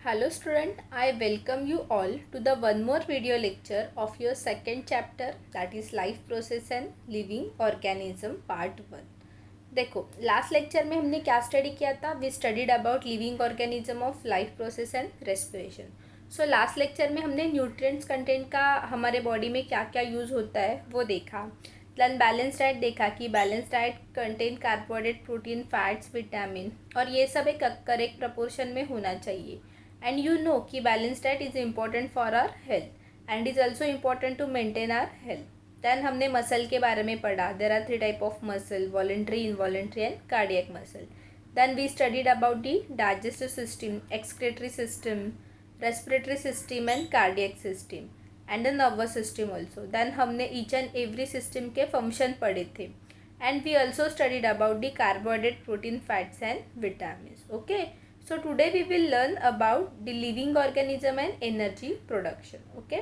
Hello student, I welcome you all to the one more video lecture of your second chapter, that is life process and living organism part 1। देखो last lecture में हमने क्या study किया था। We studied about living organism of life process and respiration. So last lecture में हमने nutrients content का हमारे बॉडी में क्या क्या यूज़ होता है वो देखा। देन बैलेंस डाइट देखा कि balance diet contain carbohydrate, protein, fats, vitamin और ये सब एक करेक्ट प्रपोर्शन में होना चाहिए। एंड यू नो कि balance diet is important for our health and is also important to maintain our health. Then हमने मसल के बारे में पढ़ा। There are 3 type of muscle, voluntary, involuntary and cardiac muscle. Then we studied about the digestive system, excretory system, respiratory system and cardiac system and the nervous system also. Then हमने each and every system के function पढ़े थे। And we also studied about the carbohydrate, protein, fats and vitamin. Okay, so today we will learn about the living organism and energy production। okay,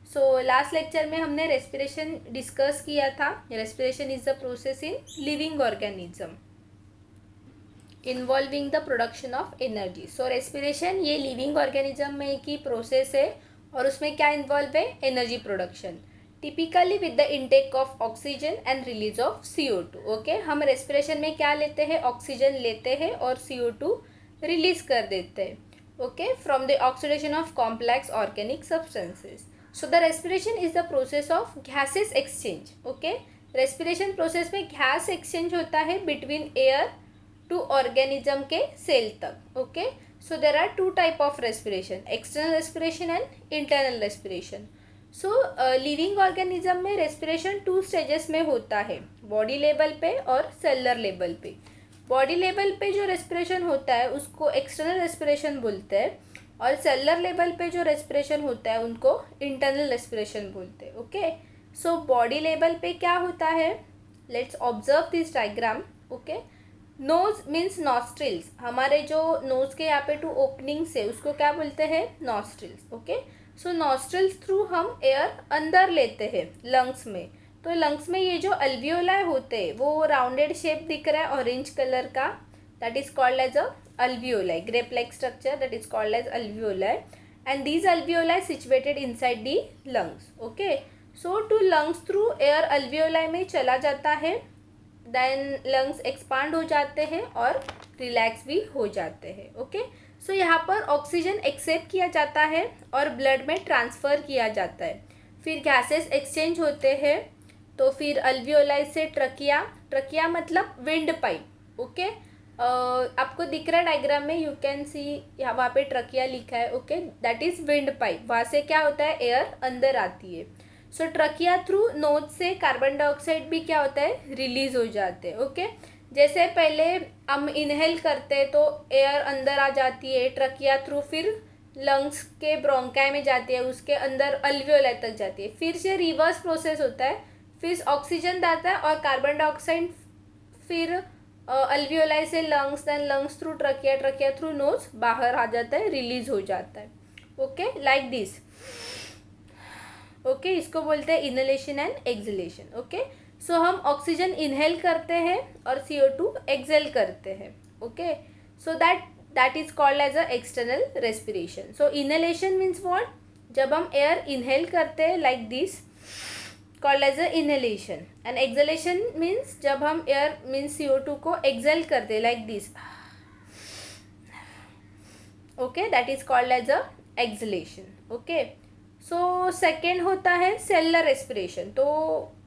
so last lecture में हमने respiration discuss किया था। respiration is the process in living organism involving the production of energy। so respiration ये living organism में की process है और उसमें क्या involve है? energy production, typically with the intake of oxygen and release of CO2। okay, हम respiration में क्या लेते हैं? ऑक्सीजन लेते हैं और CO2 रिलीज कर देते हैं। Okay, from the oxidation of complex organic substances. So the respiration is the process of gases exchange. Okay, respiration process में गैस एक्सचेंज होता है बिटवीन एयर टू ऑर्गेनिज्म के सेल तक। Okay, so there are 2 type of respiration, external respiration and internal respiration. So living organism में respiration 2 stages में होता है, body level पे और सेलुलर लेवल पे। बॉडी लेवल पे जो रेस्पिरेशन होता है उसको एक्सटर्नल रेस्पिरेशन बोलते हैं और सेलुलर लेवल पे जो रेस्पिरेशन होता है उनको इंटरनल रेस्पिरेशन बोलते हैं। ओके, सो बॉडी लेवल पे क्या होता है? Let's observe this diagram. Okay, nose means nostrils, हमारे जो नोज के यहाँ पे 2 ओपनिंग्स है उसको क्या बोलते हैं? नॉस्ट्रिल्स। ओके, सो नॉस्ट्रिल्स थ्रू हम एयर अंदर लेते हैं लंग्स में। तो लंग्स में ये जो अल्वियोलाई होते हैं वो राउंडेड शेप दिख रहा है ऑरेंज कलर का, that is called as a alveoli, grape like structure, that is called as alveoli and these alveoli situated inside the lungs. Okay, so to lungs through air alveoli में चला जाता है, then lungs expand हो जाते हैं और relax भी हो जाते हैं। ओके, सो यहाँ पर ऑक्सीजन एक्सेप्ट किया जाता है और ब्लड में ट्रांसफ़र किया जाता है, फिर गैसेस एक्सचेंज होते हैं, तो फिर अल्वियोलाई से ट्रकिया, ट्रकिया मतलब विंड पाइप। ओके, आपको दिख रहा है डायग्राम में, यू कैन सी यहाँ वहाँ पे ट्रकिया लिखा है। Okay, that is wind pipe, वहाँ से क्या होता है? एयर अंदर आती है। सो ट्रकिया थ्रू नोज से कार्बन डाइऑक्साइड भी क्या होता है? रिलीज हो जाते हैं। ओके, जैसे पहले हम इनहेल करते हैं तो एयर अंदर आ जाती है ट्रकिया थ्रू, फिर लंग्स के ब्रोंकाई में जाती है, उसके अंदर अल्वियोलाई तक जाती है, फिर से रिवर्स प्रोसेस होता है, फिर ऑक्सीजन जाता है और कार्बन डाइऑक्साइड फिर अल्वियोलाई से lungs, then lungs through trachea, trachea through nose बाहर आ जाता है, रिलीज हो जाता है। Okay, like this. ओके, इसको बोलते हैं इनहेलेशन एंड एक्सहेलेशन। ओके, सो हम ऑक्सीजन इनहेल करते हैं और CO2 एक्सहेल करते हैं। Okay, so that is called as a external respiration. So inhalation means what? जब हम एयर इनहेल करते हैं like this, called as a inhalation, and exhalation means जब हम एयर मीन्स CO2 को एक्सहेल करते हैं like this. Okay, that is called as a exhalation. Okay, so second होता है सेलुलर रेस्पिरेशन, तो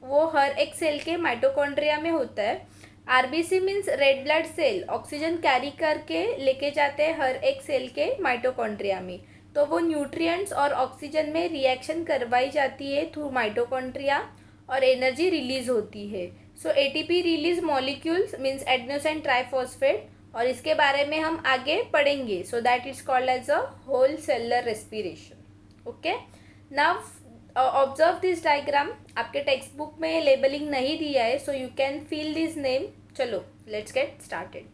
वो हर एक सेल के माइटोकॉन्ड्रिया में होता है। RBC means red blood cell oxygen carry करके लेके जाते हैं हर एक सेल के माइटोकॉन्ड्रिया में, तो वो न्यूट्रिएंट्स और ऑक्सीजन में रिएक्शन करवाई जाती है थ्रू माइटोकॉन्ड्रिया और एनर्जी रिलीज होती है। सो ATP release molecules means adenosine triphosphate, और इसके बारे में हम आगे पढ़ेंगे। So that is called as a whole cellular respiration. Okay, now observe this diagram. आपके टेक्स्ट बुक में लेबलिंग नहीं दिया है, so you can feel this name. चलो लेट्स गेट स्टार्टेड।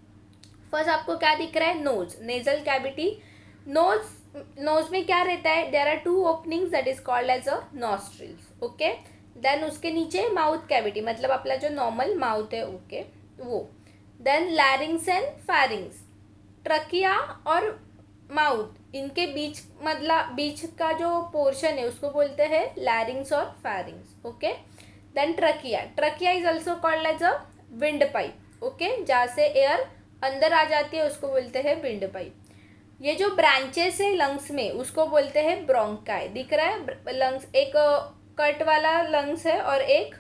फर्स्ट आपको क्या दिख रहा है? Knows, nasal cavity. नोज में क्या रहता है? There are 2 openings, that is called as a nostrils. Okay, then उसके नीचे माउथ कैविटी, मतलब अपना जो नॉर्मल माउथ है, ओके वो। Then larynx and pharynx, trachea और माउथ इनके बीच मतलब बीच का जो पोर्शन है उसको बोलते हैं लैरिंग्स और pharynx. Okay. Then trachea. Trachea is also called as a wind pipe. Okay. जहाँ से एयर अंदर आ जाती है उसको बोलते हैं विंड पाइप. ये जो ब्रांचेस है लंग्स में उसको बोलते हैं ब्रोंकाई. दिख रहा है लंग्स, एक कट वाला लंग्स है और एक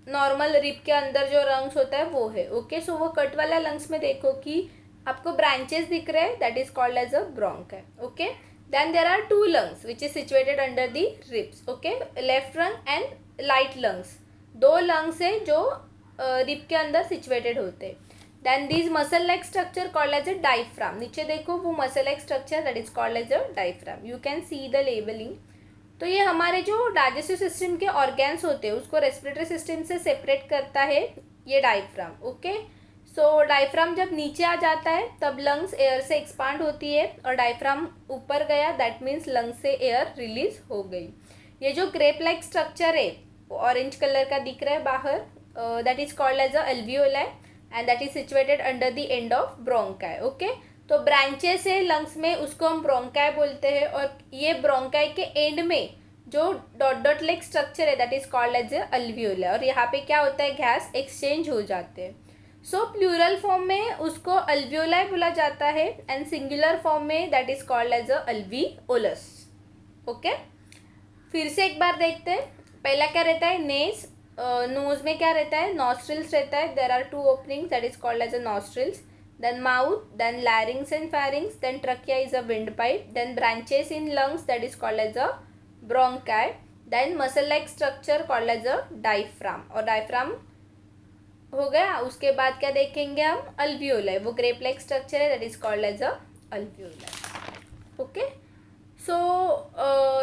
नॉर्मल रिप के अंदर जो लंग्स होता है वो है. ओके. सो वो कट वाला लंग्स में देखो कि आपको ब्रांचेस दिख रहे हैं, that is called as a bronchi. Okay. Then there are two lungs which is situated under the ribs. Okay. Left lung and right lungs. दो लंग्स है जो रिप के अंदर सिचुएटेड होते हैं. Then this muscle like structure called as a diaphragm. नीचे देखो वो muscle like structure that is called as a diaphragm. You can see the labelling. तो ये हमारे जो डाइजेस्टिव सिस्टम के ऑर्गेन्स होते हैं उसको रेस्पिरेटरी सिस्टम से सेपरेट करता है ये डायफ्राम. ओके. सो डायफ्राम जब नीचे आ जाता है तब लंग्स एयर से एक्सपांड होती है और डायफ्राम ऊपर गया दैट मीन्स लंग्स से एयर रिलीज हो गई. ये जो ग्रेप लाइक स्ट्रक्चर है ऑरेंज कलर का दिख रहा है बाहर, that is called as a alveoli and that is situated under the end of bronchi. Okay. तो ब्रांचेस है लंग्स में उसको हम ब्रोंकाई बोलते हैं और ये ब्रोंकाई के एंड में जो डॉट डॉट लाइक स्ट्रक्चर है that is called as a alveoli. और यहाँ पे क्या होता है, गैस एक्सचेंज हो जाते हैं. सो प्लूरल फॉर्म में उसको अल्वियोलाई बोला जाता है एंड सिंगुलर फॉर्म में that is called as a alveolus. Okay. फिर से एक बार देखते हैं. पहला क्या रहता है, नेस. नोज में क्या रहता है, नॉस्ट्रिल्स रहता है. There are two openings that is called as a nostrils. Then mouth, then larynx and pharynx, then trachea is a wind pipe, then branches in lungs that is called as a bronchi, then muscle like structure called as a diaphragm. और diaphragm हो गया. उसके बाद क्या देखेंगे हम, alveoli. वो grape like structure है that is called as a alveoli. Okay. So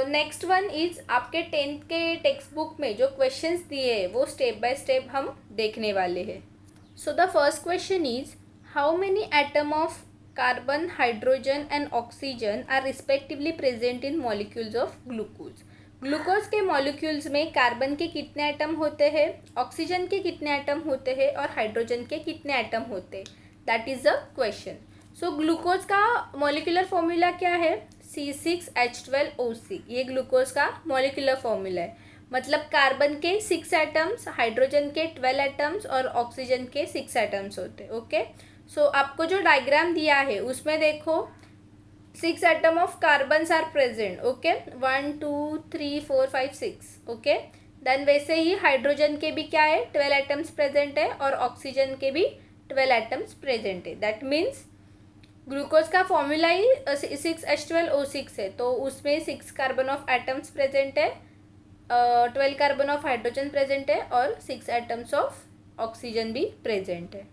next one is आपके 10th के टेक्स्ट बुक में जो क्वेश्चंस दिए हैं वो स्टेप बाय स्टेप हम देखने वाले हैं. So the first question is how many atom of carbon, hydrogen and oxygen are respectively present in molecules of glucose. Glucose के मॉलिक्यूल्स में कार्बन के कितने एटम होते हैं, ऑक्सीजन के कितने एटम होते हैं और हाइड्रोजन के कितने एटम होते हैं, that is the question. So glucose का मॉलिक्यूलर फॉर्मूला क्या है, C6H12O6. ये ग्लूकोज का मॉलिक्यूलर फॉर्मूला है. मतलब कार्बन के 6 एटम्स, हाइड्रोजन के 12 एटम्स और ऑक्सीजन के 6 एटम्स होते हैं. ओके. सो आपको जो डायग्राम दिया है उसमें देखो 6 atom of carbons are present. Okay. 1 2 3 4 5 6. Okay. Then वैसे ही हाइड्रोजन के भी क्या है, 12 एटम्स प्रेजेंट है और ऑक्सीजन के भी 12 एटम्स प्रेजेंट है. दैट मीन्स ग्लूकोज का फॉर्मूला ही 6H12O6 है. तो उसमें 6 कार्बन ऑफ एटम्स प्रेजेंट है, 12 कार्बन ऑफ हाइड्रोजन प्रेजेंट है और 6 एटम्स ऑफ ऑक्सीजन भी प्रेजेंट है.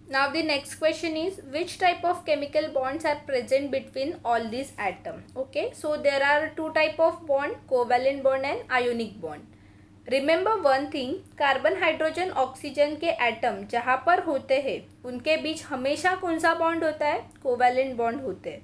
Now the next question is which type of chemical bonds are present between all these atoms. Okay, so there are two type of bond, covalent bond and ionic bond. Remember one thing, carbon, hydrogen, oxygen के atom जहाँ पर होते हैं उनके बीच हमेशा कौन सा bond होता है, कोवैलेंट बॉन्ड होते हैं.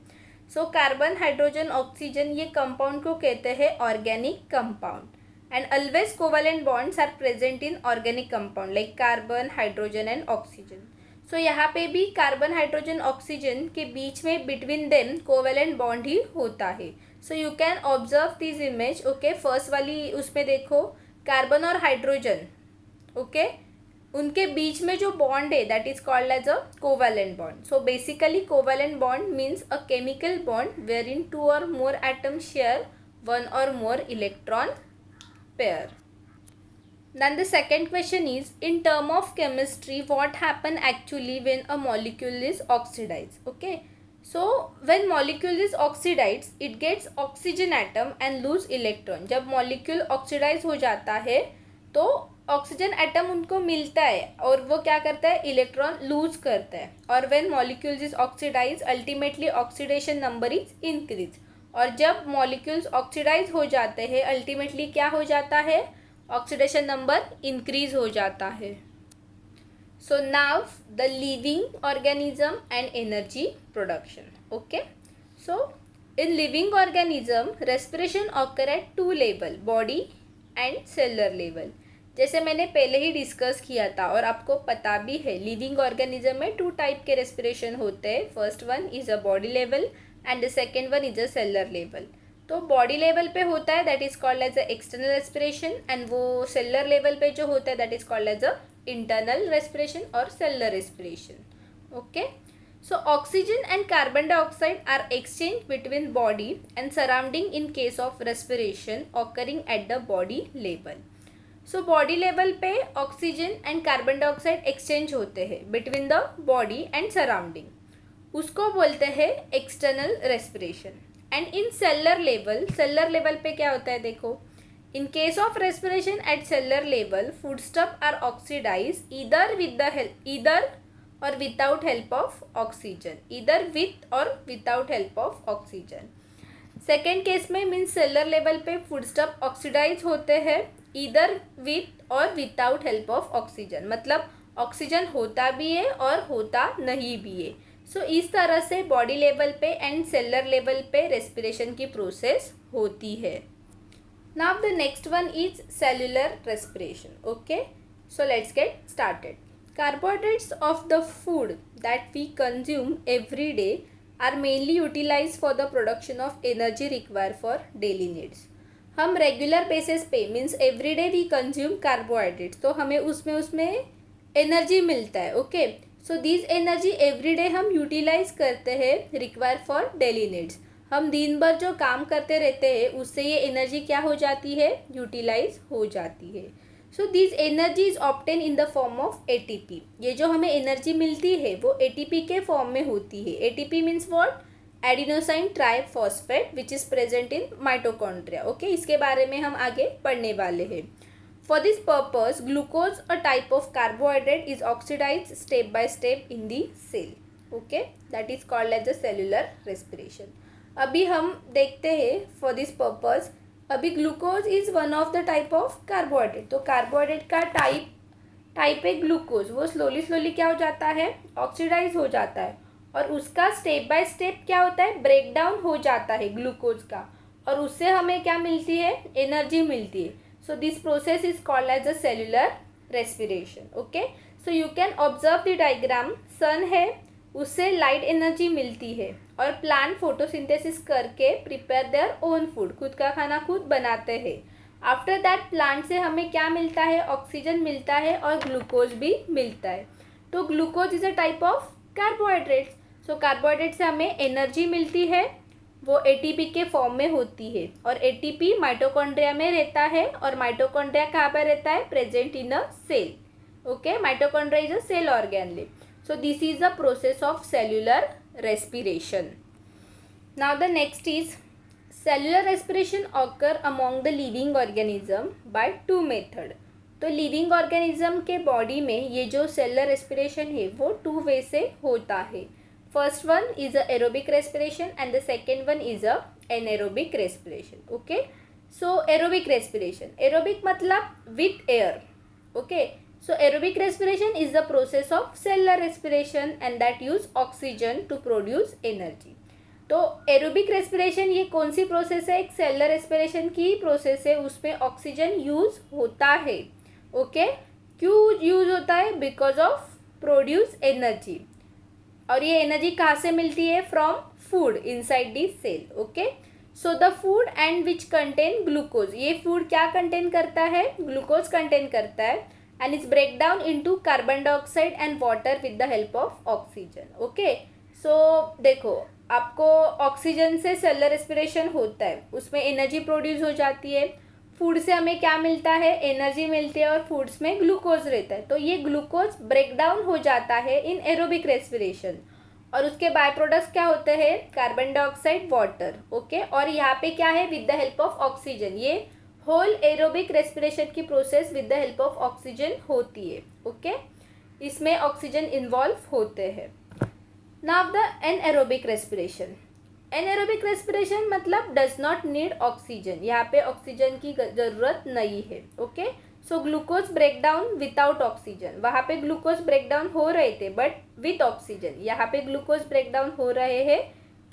सो कार्बन, हाइड्रोजन, ऑक्सीजन ये कंपाउंड को कहते हैं organic compound and always covalent bonds are present in organic compound like carbon, hydrogen and oxygen. So यहाँ पे भी कार्बन, हाइड्रोजन, ऑक्सीजन के बीच में बिटवीन देम कोवैलेंट बॉन्ड ही होता है. So you can observe this image. Okay. First वाली उसमें देखो कार्बन और हाइड्रोजन. ओके. उनके बीच में जो बॉन्ड है that is called as a covalent bond. So basically covalent bond means a chemical bond where in 2 or more atoms share 1 or more electron pair. Then the second question is in term of chemistry what happen actually when a molecule is oxidized. Okay. So when molecule is oxidized it gets oxygen atom and lose electron. जब molecule oxidize हो जाता है तो oxygen atom उनको मिलता है और वो क्या करता है, इलेक्ट्रॉन लूज करता है. और when molecules is oxidized ultimately oxidation number is increase. और जब molecules oxidize हो जाते हैं अल्टीमेटली क्या हो जाता है, ऑक्सीडेशन नंबर इंक्रीज हो जाता है. So now the living organism and energy production. Okay. So in living organism respiration occur eight 2 level, body and cellular level. जैसे मैंने पहले ही डिस्कस किया था और आपको पता भी है लिविंग ऑर्गेनिज्म में 2 टाइप के रेस्पिरेशन होते हैं. First one is a body level and the second one is a cellular level. तो बॉडी लेवल पे होता है that is called as a external respiration, and वो सेलुलर लेवल पे जो होता है that is called as a internal respiration और cellular respiration. Okay, so oxygen and carbon dioxide are exchanged between body and surrounding in case of respiration occurring at the body level. So body level पे oxygen and carbon dioxide exchange होते हैं between the body and surrounding, उसको बोलते हैं external respiration. And in cellular level पे क्या होता है देखो, in case of respiration at cellular level foodstuff are oxidized either or without help of oxygen, either with or without help of oxygen. Second case में means cellular level पे फूडस्टफ oxidise होते हैं either with और without help of oxygen, मतलब oxygen होता भी है और होता नहीं भी है। सो इस तरह से बॉडी लेवल पे एंड सेलुलर लेवल पे रेस्पिरेशन की प्रोसेस होती है। Now the next one is cellular respiration. Okay, so let's get started. Carbohydrates of the food that we consume every day are mainly utilized for the production of energy required for daily needs. हम regular basis पे means every day we consume carbohydrates, तो हमें उसमें energy मिलता है। Okay, so this energy every day हम utilise करते हैं रिक्वायर फॉर डेली नीड्स। हम दिन भर जो काम करते रहते हैं उससे ये एनर्जी क्या हो जाती है, यूटिलाइज हो जाती है। So this energy is obtain in the form of ATP. ये जो हमें एनर्जी मिलती है वो एटीपी के फॉर्म में होती है। ATP means what, adenosine triphosphate which is present in mitochondria. Okay, इसके बारे में हम आगे पढ़ने वाले हैं। For this purpose glucose a type of carbohydrate is oxidise step by step in the cell. Okay, that is called as the cellular respiration. अभी हम देखते हैं फॉर दिस पर्पज, अभी glucose is one of the type of carbohydrate, तो carbohydrate का type है glucose, वो slowly क्या हो जाता है, ऑक्सीडाइज हो जाता है, और उसका स्टेप बाय स्टेप क्या होता है, ब्रेक डाउन हो जाता है ग्लूकोज का, और उससे हमें क्या मिलती है, एनर्जी मिलती है। So this process is called as a cellular respiration. Okay, so you can observe the diagram, sun है उससे लाइट एनर्जी मिलती है, और प्लांट फोटोसिंथेसिस करके प्रिपेयर देयर ओन फूड, खुद का खाना खुद बनाते हैं। आफ्टर दैट प्लांट से हमें क्या मिलता है, ऑक्सीजन मिलता है और ग्लूकोज भी मिलता है। तो glucose is a type of carbohydrates. So carbohydrate से हमें एनर्जी मिलती है, वो एटीपी के फॉर्म में होती है, और एटीपी माइटोकॉन्ड्रिया में रहता है, और माइटोकॉन्ड्रिया कहाँ पर रहता है, present in a cell. Okay, mitochondria is a cell organelle. So this is the process of cellular respiration. Now the next is cellular respiration occur among the living organism by two method. तो living organism के body में ये जो cellular respiration है वो two way से होता है। First one is a aerobic respiration and the second one is a anaerobic respiration. Okay, so aerobic respiration, aerobic मतलब with air. Okay, so aerobic respiration is the process of cellular respiration and that use oxygen to produce energy. तो aerobic respiration ये कौन सी process है, एक cellular respiration की process है, उसमें oxygen use होता है। ओके, क्यों यूज होता है, बिकॉज ऑफ प्रोड्यूस एनर्जी, और ये एनर्जी कहाँ से मिलती है, from food inside the cell. Okay, so the food and which contain glucose, ये फूड क्या कंटेन करता है, ग्लूकोज कंटेन करता है, and its breakdown into carbon dioxide and water with the help of oxygen. Okay, so देखो आपको oxygen से cellular respiration होता है, उसमें एनर्जी प्रोड्यूस हो जाती है, फूड से हमें क्या मिलता है, एनर्जी मिलती है, और फूड्स में ग्लूकोज रहता है, तो ये ग्लूकोज ब्रेक डाउन हो जाता है इन एरोबिक रेस्पिरेशन, और उसके बाय प्रोडक्ट्स क्या होते हैं, कार्बन डाइऑक्साइड, वाटर। ओके, और यहाँ पे क्या है, with the help of oxygen, ये होल एरोबिक रेस्पिरेशन की process with the help of oxygen होती है। ओके, इसमें ऑक्सीजन इन्वॉल्व होते हैं। Now the anaerobic respiration, anaerobic respiration मतलब डज नॉट नीड ऑक्सीजन, यहाँ पे ऑक्सीजन की ज़रूरत नहीं है। Okay, so glucose break down without oxygen, वहाँ पे ग्लूकोज ब्रेक डाउन हो रहे थे बट विथ ऑक्सीजन, यहाँ पे ग्लूकोज ब्रेक डाउन हो रहे हैं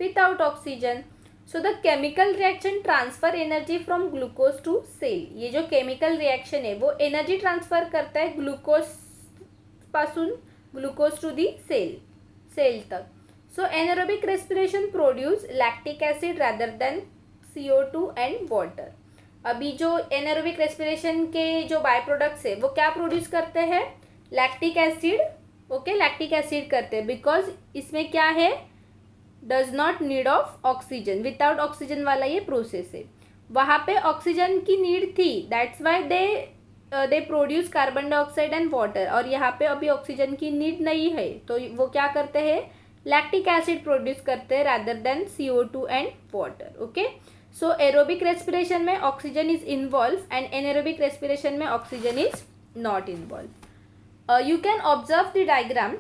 without oxygen. So the chemical reaction transfer energy from glucose to cell, ये जो केमिकल रिएक्शन है वो एनर्जी ट्रांसफर करता है ग्लूकोज पासून ग्लूकोज टू दी सेल तक। So anaerobic respiration produce lactic acid rather than CO2 and water. अभी जो एनारोबिक रेस्पिरेशन के जो बाय प्रोडक्ट्स है वो क्या प्रोड्यूस करते हैं, lactic acid. Okay, lactic acid करते हैं बिकॉज इसमें क्या है, does not need of oxygen, without oxygen वाला ये प्रोसेस है. वहाँ पे ऑक्सीजन की नीड थी, that's why they produce carbon dioxide and water. और यहाँ पे अभी ऑक्सीजन की नीड नहीं है तो वो क्या करते हैं, लैक्टिक एसिड प्रोड्यूस करते हैं rather than CO2 and water. Okay, so aerobic respiration में oxygen is involve and anaerobic respiration में oxygen is not involve. You can observe the diagram.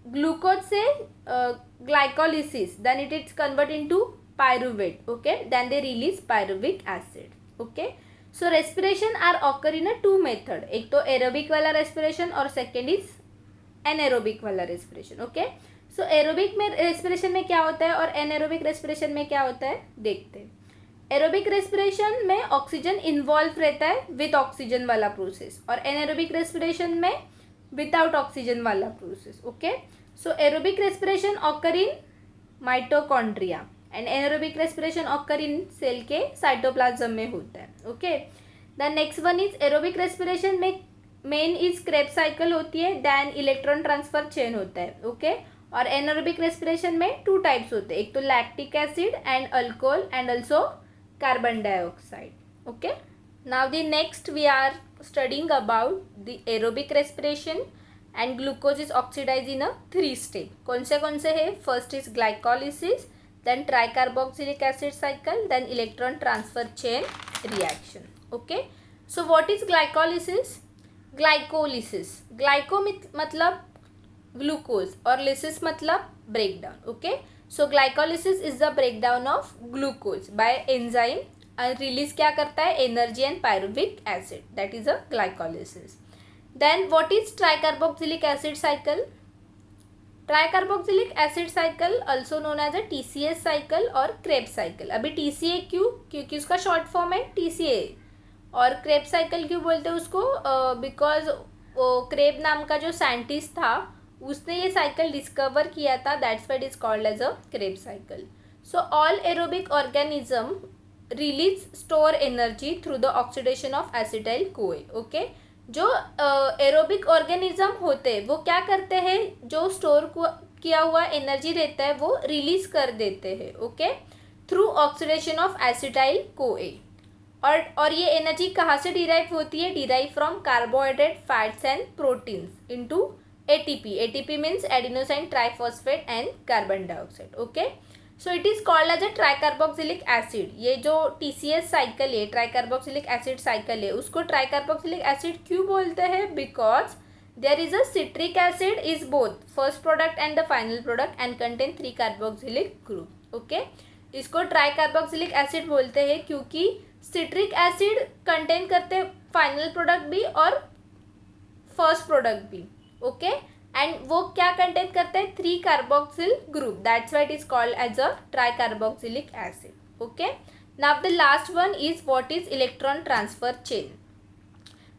Glucose से glycolysis, then it is convert into pyruvate. Okay, then they release pyruvic acid. Okay, so respiration are occur in a two method. एक तो aerobic वाला respiration और second is anaerobic वाला respiration. Okay, so aerobic में respiration में क्या होता है और एनारोबिक रेस्पिरेशन में क्या होता है देखते हैं. एरोबिक रेस्पिरेशन में ऑक्सीजन इन्वॉल्व रहता है विद ऑक्सीजन वाला प्रोसेस और एनारोबिक रेस्पिरेशन में विदाउट ऑक्सीजन वाला process. Okay, so aerobic respiration occur in mitochondria and anaerobic respiration occur in cell के साइटोप्लाज्म में होता है. Okay, the next one is aerobic respiration में मेन इज क्रेब्स साइकिल होती है, देन इलेक्ट्रॉन ट्रांसफर चेन होता है. ओके, और एनारोबिक रेस्पिरेशन में टू टाइप्स होते हैं, एक तो lactic acid and alcohol and also carbon dioxide. Okay, now the next we are studying about the aerobic respiration and glucose is oxidized in a 3 step. कौन से है, first is glycolysis, then tricarboxylic acid cycle, then electron transfer chain reaction. Okay, so what is glycolysis. Glycolysis, glyco मतलब glucose और lysis मतलब breakdown. Okay, so glycolysis is the breakdown of glucose by enzyme. Release क्या करता है, energy and pyruvic acid, that is a glycolysis. Then what is tricarboxylic acid cycle. Tricarboxylic acid cycle also known as a TCA cycle और Krebs cycle. अभी TCA क्यों, क्योंकि उसका short form है TCA. और क्रेब्स साइकिल क्यों बोलते हैं उसको, बिकॉज क्रेब नाम का जो साइंटिस्ट था उसने ये साइकिल डिस्कवर किया था, that's why it is called as a crab cycle. So all aerobic organism release store energy through the oxidation of acetyl CoA. Okay, जो एरोबिक ऑर्गेनिज्म होते हैं वो क्या करते हैं, जो स्टोर किया हुआ एनर्जी रहता है वो रिलीज कर देते हैं. Okay, through oxidation of acetyl CoA. और ये एनर्जी कहाँ से डिराइव होती है, derive from carbohydrate, fats and proteins into ATP. ATP means adenosine triphosphate and carbon dioxide. Okay, so it is called as a tricarboxylic acid. ये जो TCS cycle है, tricarboxylic acid cycle है, उसको tricarboxylic acid क्यों बोलते हैं, because there is a citric acid is both first product and the final product and contain 3 carboxylic group. Okay, इसको tricarboxylic acid बोलते हैं क्योंकि सिट्रिक एसिड कंटेन करते फाइनल प्रोडक्ट भी और फर्स्ट प्रोडक्ट भी. ओके, एंड वो क्या कंटेन करते हैं, 3 carboxyl group, that's why it is called as a tricarboxylic acid. Okay, now the last one is what is electron transfer chain.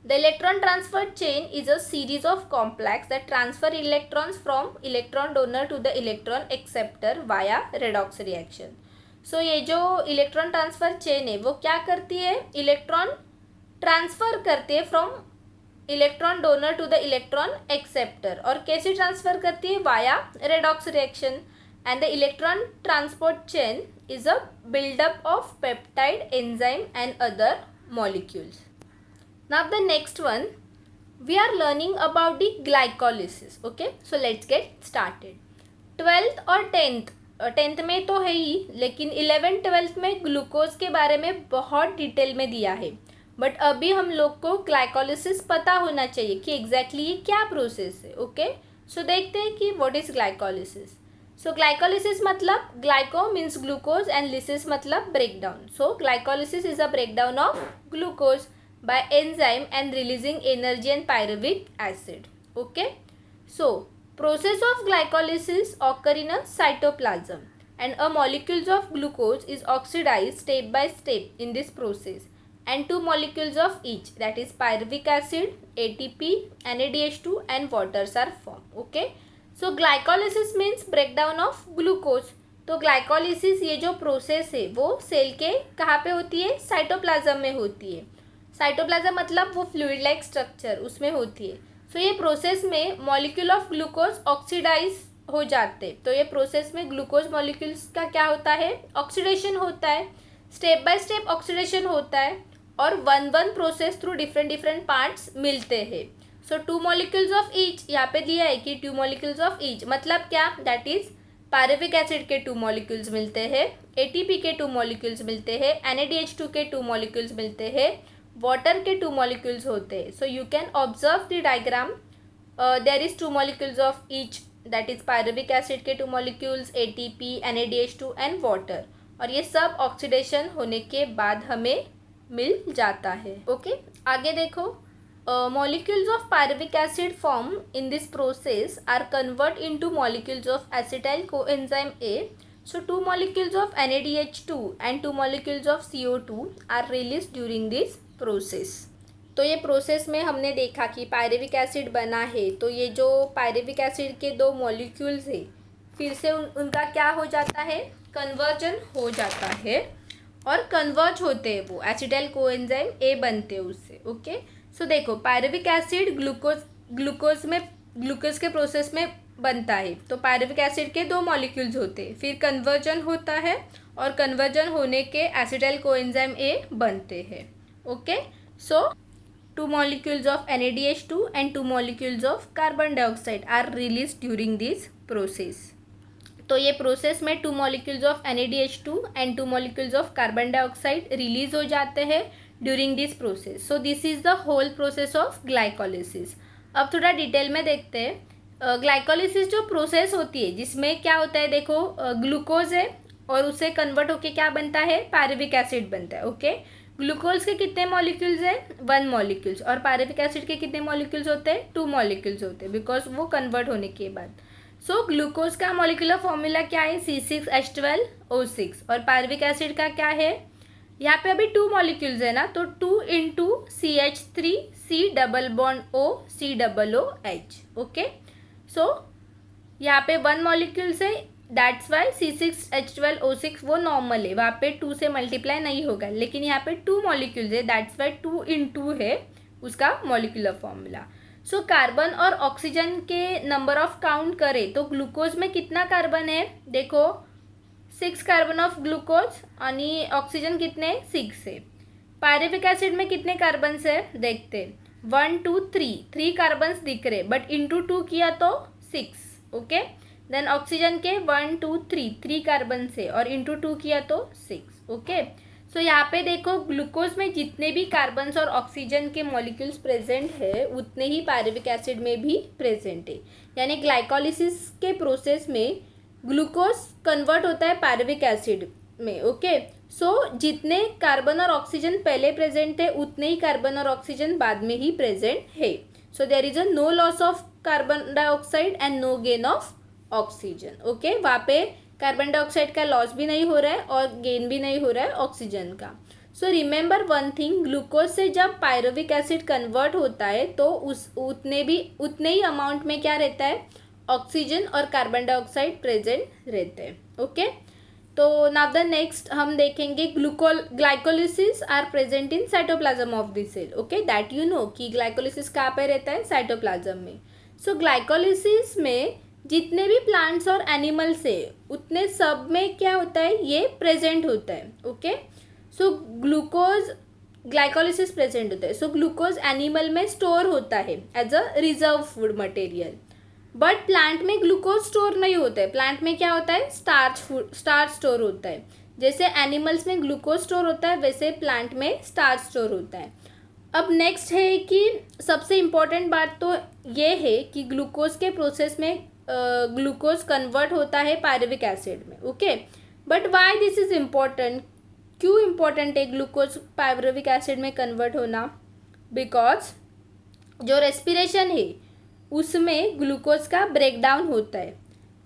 The electron transfer chain is a series of complex that transfer electrons from electron donor to the electron acceptor via redox reaction. So ये जो electron transfer chain है वो क्या करती है, electron transfer करती है from electron donor to the electron acceptor. और कैसे ट्रांसफर करती है, via redox reaction. And the electron transport chain is a buildup of peptide, enzyme and other molecules. Now the next one we are learning about the glycolysis. Okay, so let's get started. 12th और 10th में तो है ही, लेकिन 11th 12th में glucose के बारे में बहुत डिटेल में दिया है. बट अभी हम लोग को ग्लाइकोलिसिस पता होना चाहिए कि एग्जैक्टली ये क्या प्रोसेस है. ओके, सो देखते हैं कि what is glycolysis. So glycolysis मतलब glyco means glucose and lysis मतलब breakdown. So glycolysis is a breakdown of glucose by enzyme and releasing energy and pyruvic acid. Okay, so process of glycolysis occur in a cytoplasm and a molecules of glucose is oxidized step by step in this process and 2 molecules of each, that is pyruvic acid, ATP, NADH2 and waters are formed. Okay, so glycolysis means breakdown of glucose. तो glycolysis ये जो process है वो cell के कहाँ पे होती है, साइटोप्लाज्म में होती है। साइटोप्लाज्म मतलब वो फ्लूइड लाइक स्ट्रक्चर, उसमें होती है। सो ये प्रोसेस में मॉलिक्यूल ऑफ ग्लूकोज ऑक्सीडाइज हो जाते। तो ये प्रोसेस में ग्लूकोज मॉलिक्यूल्स का क्या होता है, ऑक्सीडेशन होता है। स्टेप बाय स्टेप ऑक्सीडेशन होता है और one process through different parts मिलते हैं। सो 2 मॉलिक्यूल्स ऑफ ईच, यहाँ पे दिया है कि 2 मॉलिक्यूल्स ऑफ ईच मतलब क्या, दैट इज पायरुविक एसिड के 2 मॉलिक्यूल्स मिलते हैं, एटीपी के 2 मॉलिक्यूल्स मिलते हैं, NADH2 के 2 मॉलिक्यूल्स मिलते हैं, वाटर के 2 मॉलिक्यूल्स होते हैं। So you can observe the diagram, there is 2 molecules of each, that is pyruvic acid के 2 molecules, ATP, NADH2 and water. और ये सब ऑक्सीडेशन होने के बाद हमें मिल जाता है। ओके, आगे देखो, molecules of pyruvic acid form in this process are convert into molecules of acetyl coenzyme A. So 2 molecules of NADH2 and 2 molecules of CO2 are released during this process. तो ये प्रोसेस में हमने देखा कि pyruvic acid बना है, तो ये जो पायरुविक एसिड के 2 मॉलिक्यूल्स है फिर से उनका क्या हो जाता है, कन्वर्जन हो जाता है और कन्वर्ज होते हैं, वो एसिटाइल कोएंजाइम ए बनते हैं उससे। ओके, सो देखो पायरुविक एसिड ग्लूकोज के प्रोसेस में बनता है। तो पायरुविक एसिड के 2 मॉलिक्यूल्स होते हैं, फिर कन्वर्जन होता है और कन्वर्जन होने के एसिटाइल कोएंजाइम ए बनते हैं। Okay, so 2 molecules of NADH2 and 2 molecules of carbon dioxide are release during this process. तो ये प्रोसेस में 2 molecules of NADH2 and 2 molecules of carbon dioxide release हो जाते हैं during this process. So this is the whole process of glycolysis. अब थोड़ा detail में देखते हैं। ग्लाइकोलिसिस जो प्रोसेस होती है जिसमें क्या होता है, देखो ग्लूकोज है और उससे कन्वर्ट होके क्या बनता है, पायरुविक एसिड बनता है। ओके, ग्लूकोज के कितने मॉलिक्यूल्स हैं, 1 मॉलिक्यूल्स, और पायरुविक एसिड के कितने मॉलिक्यूल्स होते हैं, 2 मॉलिक्यूल्स होते हैं, बिकॉज वो कन्वर्ट होने के बाद। सो ग्लूकोज का मॉलिक्यूलर फॉर्मूला क्या है, C6H12O6, और पायरुविक एसिड का क्या है, यहाँ पे अभी 2 मॉलिक्यूल्स है ना, तो 2 × CH3C double bond O COOH। Okay, so यहाँ पे 1 मॉलिक्यूल्स है, दैट्स वाई C6H12O6 वो नॉर्मल है, वहाँ पे 2 से मल्टीप्लाई नहीं होगा, लेकिन यहाँ पे 2 मॉलिक्यूल्स है, दैट्स वाई 2 × 2 है उसका मॉलिक्यूलर फॉर्मूला। सो कार्बन और ऑक्सीजन के नंबर ऑफ काउंट करें तो ग्लूकोज में कितना कार्बन है, देखो 6 कार्बन ऑफ ग्लूकोज, और ऑक्सीजन कितने 6 है। पायरुविक एसिड में कितने कार्बन है देखते, 1 2 3 कार्बन्स दिख रहे, बट इंटू 2 किया तो 6। ओके, देन ऑक्सीजन के 1 2 3 कार्बन से और इंटू 2 किया तो 6। ओके, सो यहाँ पे देखो ग्लूकोज में जितने भी कार्बन्स और ऑक्सीजन के मॉलिक्यूल्स प्रेजेंट है उतने ही पायरुविक एसिड में भी प्रेजेंट है। यानी ग्लाइकोलिसिस के प्रोसेस में ग्लूकोज कन्वर्ट होता है पायरुविक एसिड में। ओके, सो जितने कार्बन और ऑक्सीजन पहले प्रेजेंट थे उतने ही कार्बन और ऑक्सीजन बाद में ही प्रेजेंट है। So there is a no loss of carbon dioxide and no gain of oxygen. Okay, वहाँ पे कार्बन डाइऑक्साइड का लॉस भी नहीं हो रहा है और गेन भी नहीं हो रहा है ऑक्सीजन का। So remember one thing, glucose से जब पायरुविक एसिड कन्वर्ट होता है तो उतने ही अमाउंट में क्या रहता है, ऑक्सीजन और कार्बन डाइऑक्साइड प्रेजेंट रहते हैं। ओके, तो नाउ द नेक्स्ट हम देखेंगे glycolysis are present in cytoplasm of the cell. Okay, that you know कि ग्लाइकोलिसिस कहाँ पे रहता है, साइटोप्लाज्म में। सो ग्लाइकोलिसिस में जितने भी प्लांट्स और एनिमल्स है उतने सब में क्या होता है, ये प्रेजेंट होता है। ओके, सो ग्लाइकोलिसिस प्रेजेंट होता है। सो ग्लूकोज एनिमल में स्टोर होता है as a reserve food material, but plant में ग्लूकोज स्टोर नहीं होता है। प्लांट में क्या होता है, स्टार्च स्टोर होता है। जैसे एनिमल्स में ग्लूकोज स्टोर होता है वैसे प्लांट में स्टार्च स्टोर होता है। अब नेक्स्ट है कि सबसे इम्पॉर्टेंट बात तो ये है कि ग्लूकोज के प्रोसेस में ग्लूकोज कन्वर्ट होता है पायरुविक एसिड में। Okay, but why this is important, क्यों इम्पॉर्टेंट है ग्लूकोज पायरुविक एसिड में कन्वर्ट होना, बिकॉज जो रेस्पिरेशन है उसमें ग्लूकोज का ब्रेकडाउन होता है।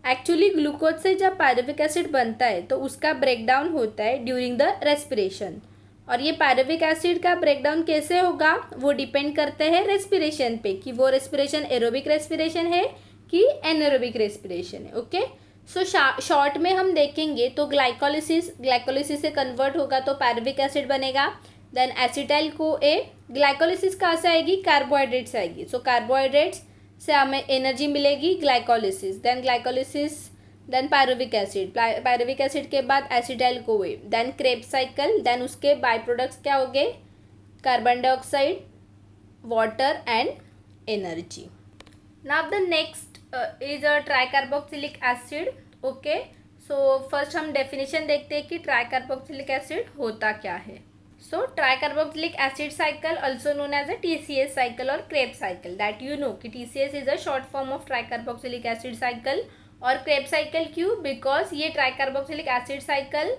एक्चुअली ग्लूकोज से जब पायरुविक एसिड बनता है तो उसका ब्रेकडाउन होता है ड्यूरिंग द रेस्पिरेशन, और ये पायरुविक एसिड का ब्रेकडाउन कैसे होगा वो डिपेंड करते हैं रेस्पिरेशन पे, कि वो रेस्पिरेशन एरोबिक रेस्पिरेशन है कि एनारोबिक रेस्पिरेशन है। ओके, सो शॉर्ट में हम देखेंगे तो ग्लाइकोलिसिस से कन्वर्ट होगा तो पायरुविक एसिड बनेगा। देन एसिटाइल को ए, ग्लाइकोलिसिस कहाँ से आएगी, कार्बोहाइड्रेट से आएगी। सो कार्बोहाइड्रेट्स से हमें एनर्जी मिलेगी, ग्लाइकोलिसिस, देन पायरुविक एसिड के बाद acetyl co A, then Krebs cycle, then उसके बाय प्रोडक्ट्स क्या हो गए, carbon dioxide, water and energy. Now the next is a tricarboxylic acid. Okay, so first हम डेफिनेशन देखते हैं कि ट्राइकार्बोक्सिलिक एसिड होता क्या है। So tricarboxylic acid cycle also known as a TCS cycle और Krebs cycle, that you know कि TCS is a short form of tricarboxylic acid cycle. और क्रेब्स साइकिल क्यों, बिकॉज ये ट्राइकार्बोक्सिलिक एसिड साइकिल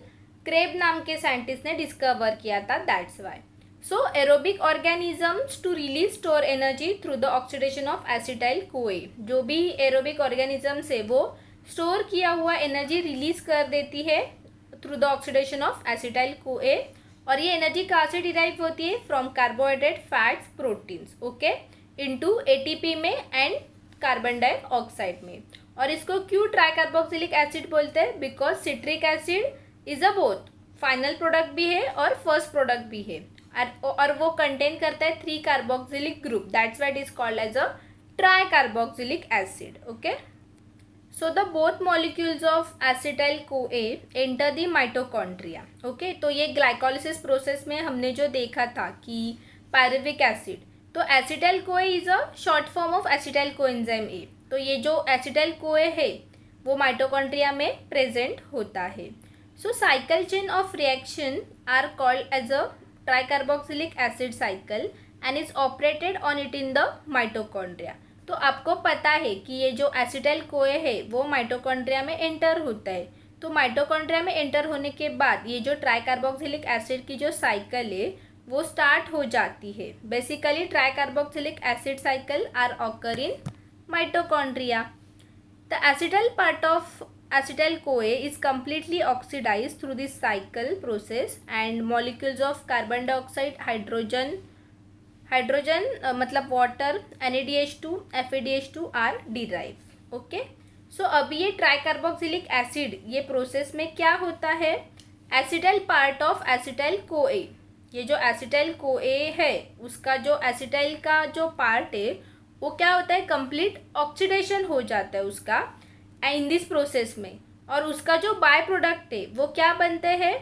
क्रेब नाम के scientist ने discover किया था, that's Y. So aerobic organisms to release store energy through the oxidation of acetyl CoA, जो भी aerobic organisms है वो स्टोर किया हुआ एनर्जी रिलीज कर देती है through the oxidation of acetyl CoA। और ये एनर्जी कहाँ से डिराइव होती है, from carbohydrate, fats, proteins, okay, into ATP में एंड कार्बन डाइऑक्साइड में। और इसको क्यों ट्राइकार्बोक्सिलिक एसिड बोलते हैं, because citric acid is a both final product भी है और फर्स्ट प्रोडक्ट भी है, और वो कंटेन करता है 3 carboxylic group, that's why it is called as a tricarboxylic acid. Okay, so the both molecules of acetyl CoA enter the mitochondria. Okay, तो ये ग्लाइकोलिसिस प्रोसेस में हमने जो देखा था कि पायरुविक एसिड, तो acetyl CoA is a short form of acetyl coenzyme A. तो ये जो एसिटाइल CoA है वो माइटोकॉन्ड्रिया में प्रेजेंट होता है। So cycle chain of reaction are called as a tricarboxylic acid cycle and is operated on it in the mitochondria. तो आपको पता है कि ये जो एसिटाइल CoA है वो माइटोकॉन्ड्रिया में एंटर होता है। तो माइटोकॉन्ड्रिया में एंटर होने के बाद ये जो ट्राइकार्बोक्सिलिक एसिड की जो साइकिल है वो स्टार्ट हो जाती है। Basically tricarboxylic acid cycle are occur in mitochondria. The acetyl part of acetyl CoA is completely oxidized through this cycle process and molecules of carbon dioxide, hydrogen मतलब water, NADH2, FADH2 are derived. Okay, so अभी ये tricarboxylic acid ये process में क्या होता है, acetyl part of acetyl CoA, ये जो एसिटाइल CoA है उसका जो एसिटाइल का जो पार्ट है वो क्या होता है, कंप्लीट ऑक्सीडेशन हो जाता है उसका इन दिस प्रोसेस में। और उसका जो बाय प्रोडक्ट है वो क्या बनते हैं,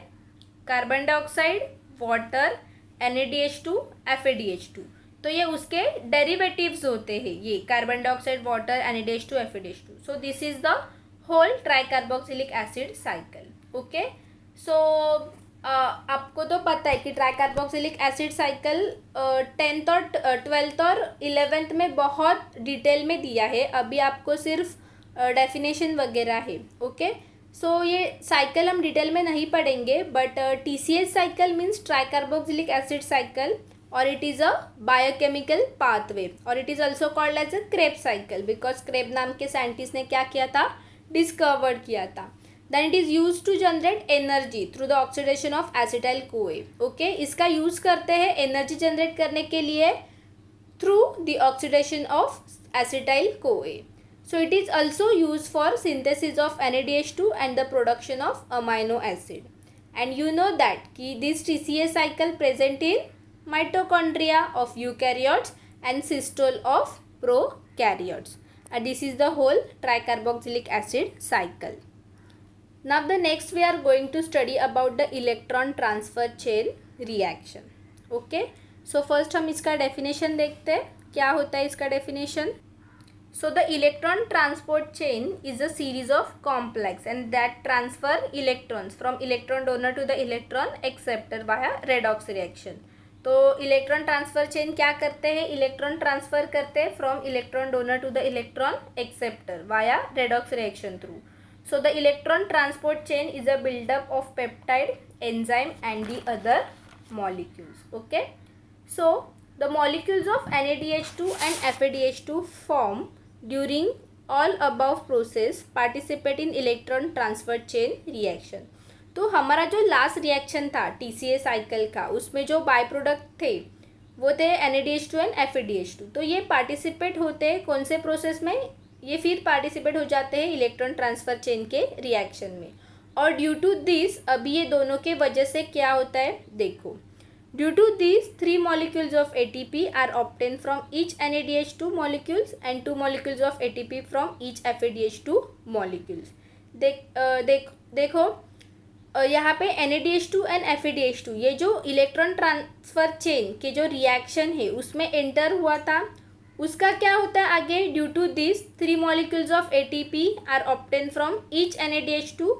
carbon dioxide, water, NADH2, FADH2। तो ये उसके डेरिवेटिव्स होते हैं, ये carbon dioxide, water, NADH2, FADH2। So this is the whole tricarboxylic acid cycle. Okay, so आपको तो पता है कि ट्राइकार्बोक्सिलिक एसिड साइकिल 10th और 12th और 11th में बहुत डिटेल में दिया है, अभी आपको सिर्फ डेफिनेशन वगैरह है। ओके, सो ये साइकिल हम डिटेल में नहीं पढ़ेंगे, but TCS cycle means tricarboxylic acid cycle और it is a biochemical pathway और it is also called as a Krebs cycle because Kreb नाम के साइंटिस्ट ने क्या किया था, डिस्कवर किया था। Then it is use to generate energy through the oxidation of acetyl CoA। Okay, इसका यूज़ करते हैं एनर्जी जनरेट करने के लिए through the oxidation of acetyl CoA। So it is also used for synthesis of NADH2 and the production of amino acid. And you know that कि this TCA cycle present in mitochondria of eukaryotes and cystole of prokaryotes. And this is the whole tricarboxylic acid cycle. Now the next we are going to study about the electron transfer chain reaction. Okay. So first हम इसका definition देखते हैं, क्या होता है इसका definition. So the electron transport chain is a series of complex and that transfer electrons from electron donor to the electron acceptor via redox reaction. तो electron transfer chain क्या करते हैं, इलेक्ट्रॉन ट्रांसफर करते हैं from electron donor to the electron acceptor via redox reaction through. So the electron transport chain is a buildup of peptide, enzyme and the other molecules. Okay, so the molecules of NADH2 and FADH2 form during all above process participate in electron transfer chain reaction. तो हमारा जो last reaction था TCA cycle का, उसमें जो by product थे वो थे NADH2 एंड FADH2. तो ये पार्टिसिपेट होते हैं कौन से प्रोसेस में, ये फिर पार्टिसिपेट हो जाते हैं इलेक्ट्रॉन ट्रांसफ़र चेन के रिएक्शन में। और ड्यू टू दिस अभी ये दोनों के वजह से क्या होता है देखो, due to this 3 molecules of ATP are obtained from each NADH2 molecules and 2 molecules of ATP from each FADH2 molecules। देखो यहाँ पे NADH2 एंड FADH2 ये जो इलेक्ट्रॉन ट्रांसफ़र चेन के जो रिएक्शन है उसमें एंटर हुआ था, उसका क्या होता है आगे, due to this 3 molecules of ATP are obtain from each NADH2।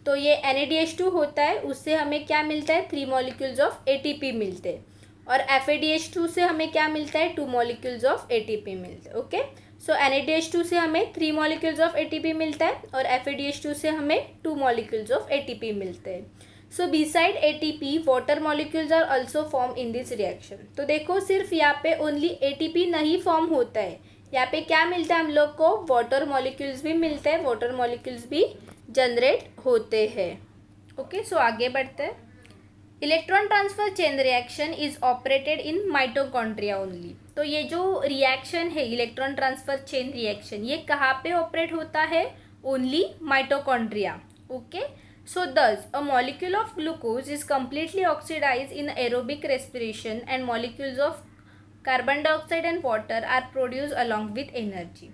तो ये NADH2 होता है, उससे हमें क्या मिलता है, 3 molecules of ATP मिलते हैं। और FADH2 से हमें क्या मिलता है, 2 molecules of ATP मिलते हैं। ओके, सो NADH2 से हमें 3 molecules of ATP मिलता है और FADH2 से हमें 2 molecules of ATP मिलते हैं। So beside ATP water molecules are also form in this reaction. तो देखो सिर्फ यहाँ पे ओनली ATP नहीं फॉर्म होता है, यहाँ पे क्या मिलता है हम लोग को, वाटर मॉलिक्यूल्स भी मिलते हैं, वाटर मॉलिक्यूल्स भी जनरेट होते हैं। ओके, सो आगे बढ़ते हैं। Electron transfer chain reaction is operated in mitochondria only. तो ये जो रिएक्शन है इलेक्ट्रॉन ट्रांसफर चेन रिएक्शन, ये कहाँ पे ऑपरेट होता है, only mitochondria. Okay, so thus a molecule of glucose is completely oxidized in aerobic respiration and molecules of carbon dioxide and water are produced along with energy।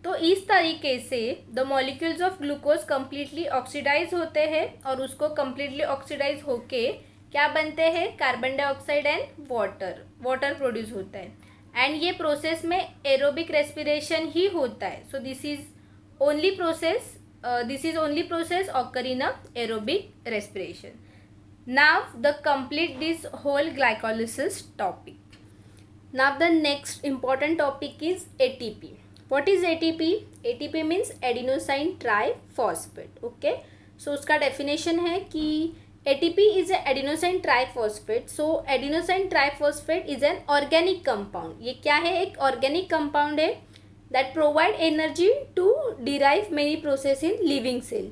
तो इस तरीके से the molecules of glucose completely oxidise होते हैं और उसको completely oxidise होके क्या बनते हैं, carbon dioxide and water produce होता है। एंड ये प्रोसेस में एरोबिक रेस्पिरेशन ही होता है। So this is only process occur in a aerobic respiration। Now the complete this whole glycolysis topic। Now the next important topic is ATP। What is ATP? ATP means adenosine triphosphate। Okay, so उसका definition है कि ATP is a adenosine triphosphate। So adenosine triphosphate is an organic compound। ये क्या है, एक organic compound है that provide energy to derive many process in living cell।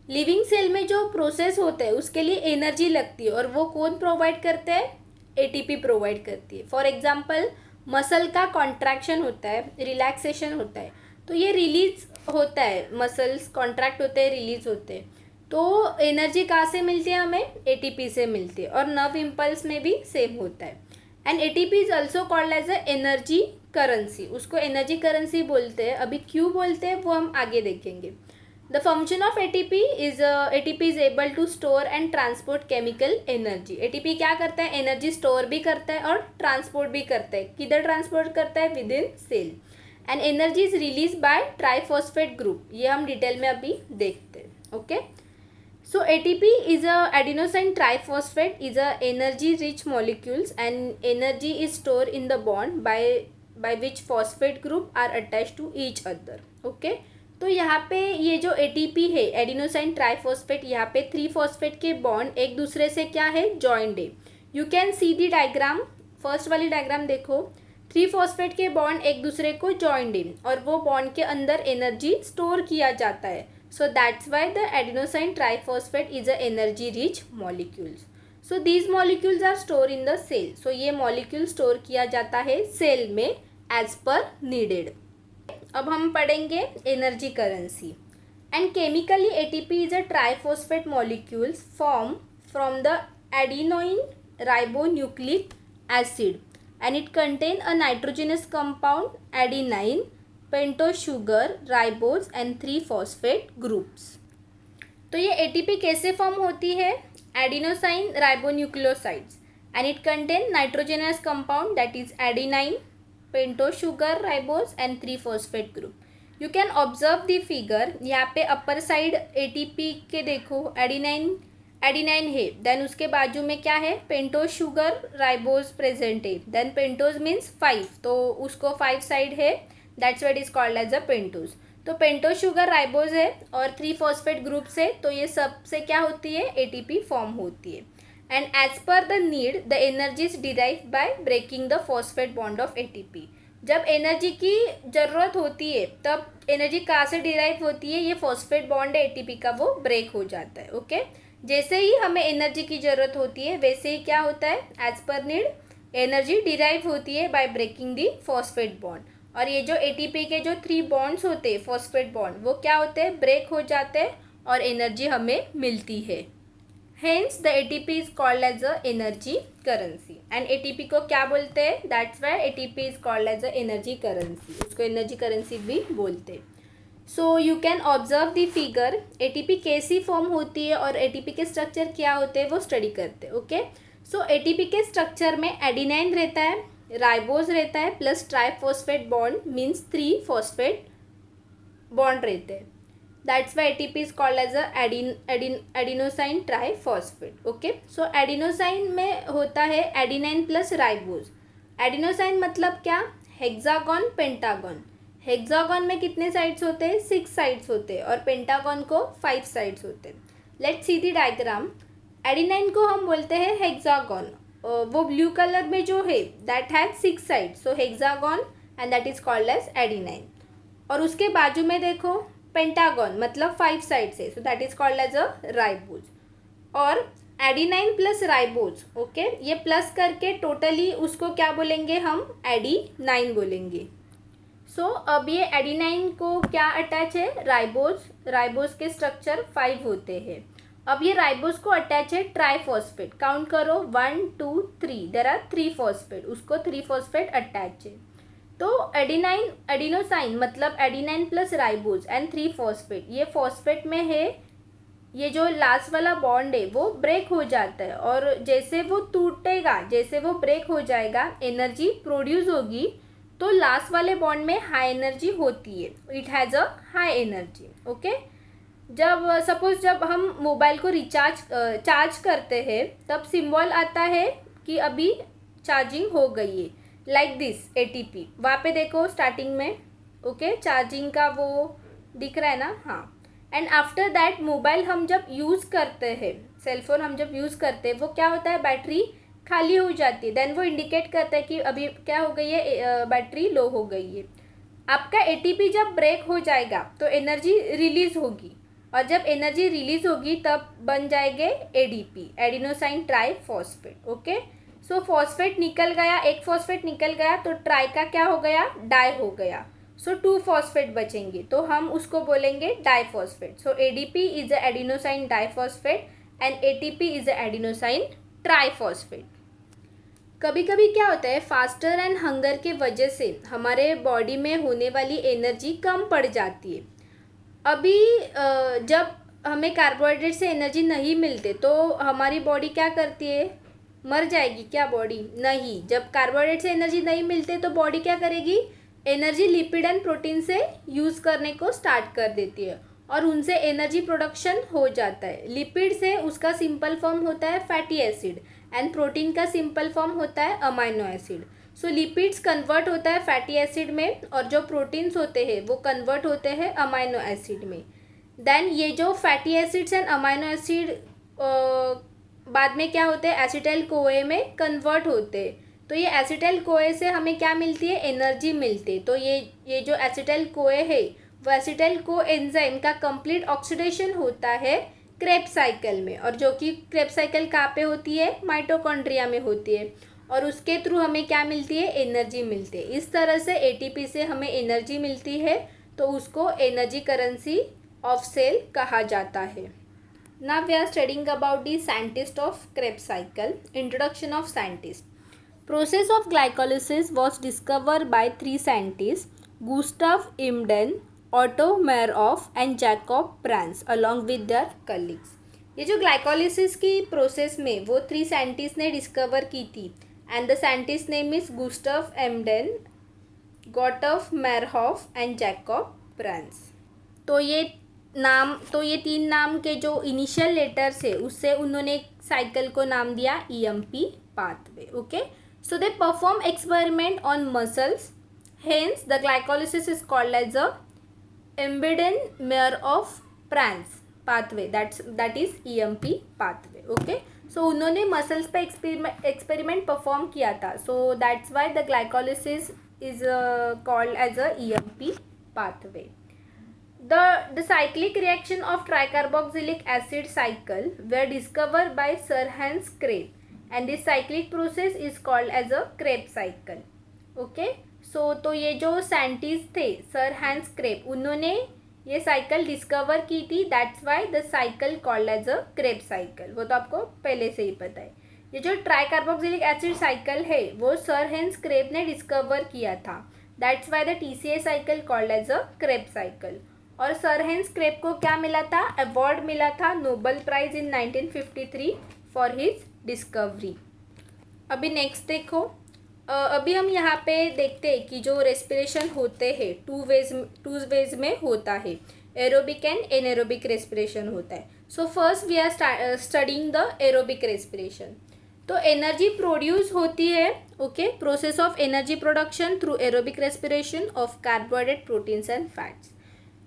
Living cell में जो प्रोसेस होता है उसके लिए एनर्जी लगती है और वो कौन प्रोवाइड करते हैं, ATP प्रोवाइड करती है। फॉर एग्जांपल मसल का कॉन्ट्रैक्शन होता है, रिलैक्सेशन होता है, तो ये रिलीज होता है, मसल्स कॉन्ट्रैक्ट होते हैं, रिलीज होते हैं, तो एनर्जी कहाँ से मिलती है, हमें ATP से मिलती है। और नर्व इम्पल्स में भी सेम होता है। And ATP is also called as a energy currency. उसको एनर्जी करेंसी बोलते हैं। अभी क्यों बोलते हैं वो हम आगे देखेंगे। The function of ATP is able to store and transport chemical energy. ATP क्या करता है, एनर्जी स्टोर भी करता है और ट्रांसपोर्ट भी करता है। किधर ट्रांसपोर्ट करता है, विद इन सेल। And energy is release by triphosphate group. ये हम डिटेल में अभी देखते हैं। Okay, so ATP is a adenosine triphosphate is a energy rich molecules and energy is stored in the bond by which phosphate group are attached to each other। okay, तो यहाँ पे ये जो ATP है एडिनोसाइन ट्राइफॉस्फेट, यहाँ पे 3 phosphate के bond एक दूसरे से क्या है, जॉइंड है। You can C the diagram, first वाली डायग्राम देखो, 3 फॉस्फेट के बॉन्ड एक दूसरे को जॉइंड है और वो बॉन्ड के अंदर एनर्जी स्टोर किया जाता है। So that's why the adenosine triphosphate is a energy rich molecules। So these molecules are stored in the cell। So ये molecule store किया जाता है सेल में as per needed। अब हम पढ़ेंगे energy currency। And chemically ATP is a triphosphate molecules formed from the adenine ribonucleic acid and it contain a nitrogenous compound adenine, pentose sugar, ribose and 3 phosphate groups. तो ये ATP कैसे form होती है, adenosine ribonucleosides and it contain nitrogenous compound that is adenine, pentose sugar, ribose and 3 phosphate group. You can observe the figure, यहाँ पे upper side ATP के देखो adenine है, देन उसके बाजू में क्या है, पेंटोज शुगर, राइबोज प्रेजेंट है, देन पेंटोज मीन्स 5, तो उसको 5 साइड है, that's what is called as a pentose. तो पेंटोज शुगर राइबोज है और 3 फॉस्फेट ग्रुप्स है, तो ये सब से क्या होती है, ATP फॉर्म होती है। And as per the need the energy is derive by breaking the phosphate bond of ATP। जब एनर्जी की ज़रूरत होती है तब एनर्जी कहाँ से डिराइव होती है, ये फॉस्फेट बॉन्ड है ATP का, वो ब्रेक हो जाता है। ओके, जैसे ही हमें एनर्जी की ज़रूरत होती है वैसे ही क्या होता है, as per need energy derive होती है by breaking the phosphate bond. और ये जो एटीपी के जो 3 बॉन्ड्स होते हैं फॉस्फेट बॉन्ड वो क्या होते हैं, ब्रेक हो जाते हैं और एनर्जी हमें मिलती है। Hence the ATP is called as a energy currency. And ATP को क्या बोलते हैं, that's why ATP is called as a energy currency, उसको एनर्जी करेंसी भी बोलते हैं। So you can observe the figure, ATP कैसी फॉर्म होती है और एटीपी के स्ट्रक्चर क्या होते हैं वो स्टडी करते हैं। ओके, सो एटीपी के स्ट्रक्चर में एडिनाइन रहता है, राइबोज रहता है, plus triphosphate bond means 3 phosphate bond रहते हैं। That's why ATP is called as a adenosine triphosphate. Okay, so adenosine में होता है एडिनाइन प्लस राइबोज। एडिनोसाइन मतलब क्या, हेक्सागन पेंटागन। हेक्सागन में कितने साइड्स होते हैं, 6 साइड्स होते हैं और पेंटागन को 5 साइड्स होते हैं। Let's see the diagram. Adenine को हम बोलते हैं हेक्सागन, वो ब्लू कलर में जो है that has 6 sides, so hexagon and that is called as adenine. और उसके बाजू में देखो पेंटागन मतलब 5 साइड्स है, so that is called as a ribose. और एडिनाइन प्लस राइबोज, ओके, ये प्लस करके टोटली उसको क्या बोलेंगे हम, एडी9 बोलेंगे। सो अब ये एडिनाइन को क्या अटैच है, राइबोज। राइबोज के स्ट्रक्चर 5 होते हैं। अब ये राइबोज को अटैच है ट्राइफॉस्फेट, काउंट करो 1 2 3, देयर आर 3 फॉस्फेट, उसको 3 फॉस्फेट अटैच है। तो एडिनाइन एडिनोसाइन मतलब adenine plus ribose and 3 phosphate, ये फॉस्फेट में है, ये जो लास्ट वाला बॉन्ड है वो ब्रेक हो जाता है और जैसे वो टूटेगा, जैसे वो ब्रेक हो जाएगा, एनर्जी प्रोड्यूस होगी। तो लास्ट वाले बॉन्ड में हाई एनर्जी होती है, it has a high energy. Okay, जब सपोज जब हम मोबाइल को चार्ज करते हैं तब सिंबल आता है कि अभी चार्जिंग हो गई है, लाइक दिस एटीपी, वहाँ पे देखो स्टार्टिंग में, ओके, चार्जिंग का वो दिख रहा है ना, हाँ। एंड आफ्टर दैट मोबाइल हम जब यूज़ करते हैं, सेलफोन हम जब यूज़ करते हैं, वो क्या होता है, बैटरी खाली हो जाती है, देन वो इंडिकेट करता है कि अभी क्या हो गई है, बैटरी लो हो गई है। आपका एटीपी जब ब्रेक हो जाएगा तो एनर्जी रिलीज होगी और जब एनर्जी रिलीज होगी तब बन जाएंगे एडीपी, एडिनोसाइन ट्राइफॉस्फेट। ओके, सो फॉस्फेट निकल गया, एक फॉस्फेट निकल गया तो ट्राई का क्या हो गया, डाई हो गया। सो 2 फॉस्फेट बचेंगे तो हम उसको बोलेंगे diphosphate. So ADP is a adenosine diphosphate and ATP is a adenosine triphosphate. कभी कभी क्या होता है, फास्टर एंड हंगर के वजह से हमारे बॉडी में होने वाली एनर्जी कम पड़ जाती है। अभी जब हमें कार्बोहाइड्रेट से एनर्जी नहीं मिलते तो हमारी बॉडी क्या करती है, मर जाएगी क्या बॉडी, नहीं। जब कार्बोहाइड्रेट से एनर्जी नहीं मिलते तो बॉडी क्या करेगी, एनर्जी लिपिड एंड प्रोटीन से यूज़ करने को स्टार्ट कर देती है और उनसे एनर्जी प्रोडक्शन हो जाता है। लिपिड से उसका सिंपल फॉर्म होता है फैटी एसिड एंड प्रोटीन का सिंपल फॉर्म होता है अमाइनो एसिड। सो लिपिड्स कन्वर्ट होता है फैटी एसिड में और जो प्रोटीन्स होते हैं वो कन्वर्ट होते हैं अमाइनो एसिड में। देन ये जो fatty acids and amino acid बाद में क्या होते हैं, एसिटाइल कोए में कन्वर्ट होते हैं। तो ये एसिटाइल कोए से हमें क्या मिलती है, एनर्जी मिलती है। तो ये जो एसिटाइल कोए है वो एसिटाइल को एंजाइम का कंप्लीट ऑक्सीडेशन होता है क्रेब्स साइकिल में, और जो कि क्रेब्स साइकिल कहाँ पे होती है, माइटोकॉन्ड्रिया में होती है और उसके थ्रू हमें क्या मिलती है, एनर्जी मिलती है। इस तरह से एटीपी से हमें एनर्जी मिलती है तो उसको एनर्जी करेंसी ऑफ सेल कहा जाता है। Now we are studying about the scientist of Krebs cycle. Introduction of scientist. Process of glycolysis was discovered by 3 scientists, Gustav Imden, Otto Meyerhof and Jacob Pranz along with their colleagues. ये जो glycolysis की process में वो 3 scientist ने discover की थी and the scientist name is Gustav Embden, Gotav Meyerhof and Jacob Prans. तो ये 3 नाम के जो इनिशियल लेटर्स है उससे उन्होंने एक साइकिल को नाम दिया EMP pathway. Okay, so they perform experiment on muscles, hence the glycolysis is called as a Embden-Meyerhof Pranz pathway, that is EMP pathway. Okay, so उन्होंने मसल्स पे एक्सपेरिमेंट परफॉर्म किया था, so that's why the glycolysis is called as a EMP pathway. The cyclic reaction of tricarboxylic acid cycle were discovered by Sir Hans Krebs and this cyclic process is called as a Krebs cycle. Okay, तो ये जो scientist थे sir Hans crab, उन्होंने ये cycle discover की थी, that's why the cycle called as a crab cycle. वो तो आपको पहले से ही पता है। ये जो ट्राइकार्बोक्सिलिक एसिड साइकिल है वो सर हैंस क्रेब ने डिस्कवर किया था, that's why the TCA cycle called as a crab cycle. और सर हैंस क्रेब को क्या मिला था? अवार्ड मिला था, Nobel prize in 1953 for his discovery. अभी नेक्स्ट देखो, अभी हम यहाँ पे देखते हैं कि जो रेस्पिरेशन होते हैं टू वेज में होता है, एरोबिक एंड एनएरोबिक रेस्पिरेशन होता है। So first we are studying the aerobic respiration. तो एनर्जी प्रोड्यूस होती है, okay, process of energy production through aerobic respiration of carbohydrate, proteins and fats.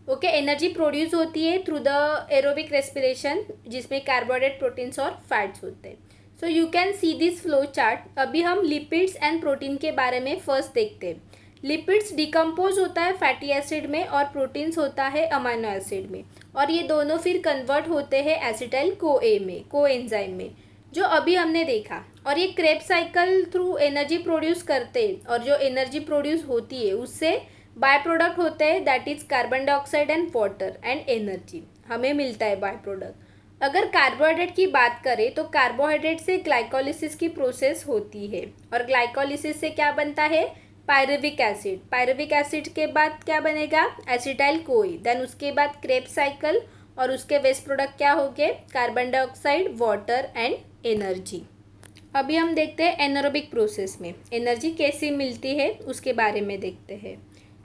Okay, energy produce होती है थ्रू द एरोबिक रेस्पिरेशन जिसमें carbohydrate, proteins और fats होते हैं। So you can see this flow chart. अभी हम लिपिड्स एंड प्रोटीन के बारे में फर्स्ट देखते हैं। लिपिड्स डिकम्पोज होता है फैटी एसिड में और प्रोटीन्स होता है अमाइनो एसिड में, और ये दोनों फिर कन्वर्ट होते हैं एसिटाइल CoA में, कोएंजाइम में, जो अभी हमने देखा। और ये Krebs cycle through energy produce करते हैं, और जो एनर्जी प्रोड्यूस होती है उससे बाय प्रोडक्ट होते हैं, that is carbon dioxide and water and energy हमें मिलता है बाय प्रोडक्ट। अगर कार्बोहाइड्रेट की बात करें तो कार्बोहाइड्रेट से ग्लाइकोलिसिस की प्रोसेस होती है, और ग्लाइकोलिसिस से क्या बनता है? Pyruvic acid. पायरुविक एसिड के बाद क्या बनेगा? Acetyl CoA। देन उसके बाद क्रेब साइकिल, और उसके वेस्ट प्रोडक्ट क्या हो गए? Carbon dioxide, water and energy. अभी हम देखते हैं एनारोबिक प्रोसेस में एनर्जी कैसे मिलती है, उसके बारे में देखते हैं।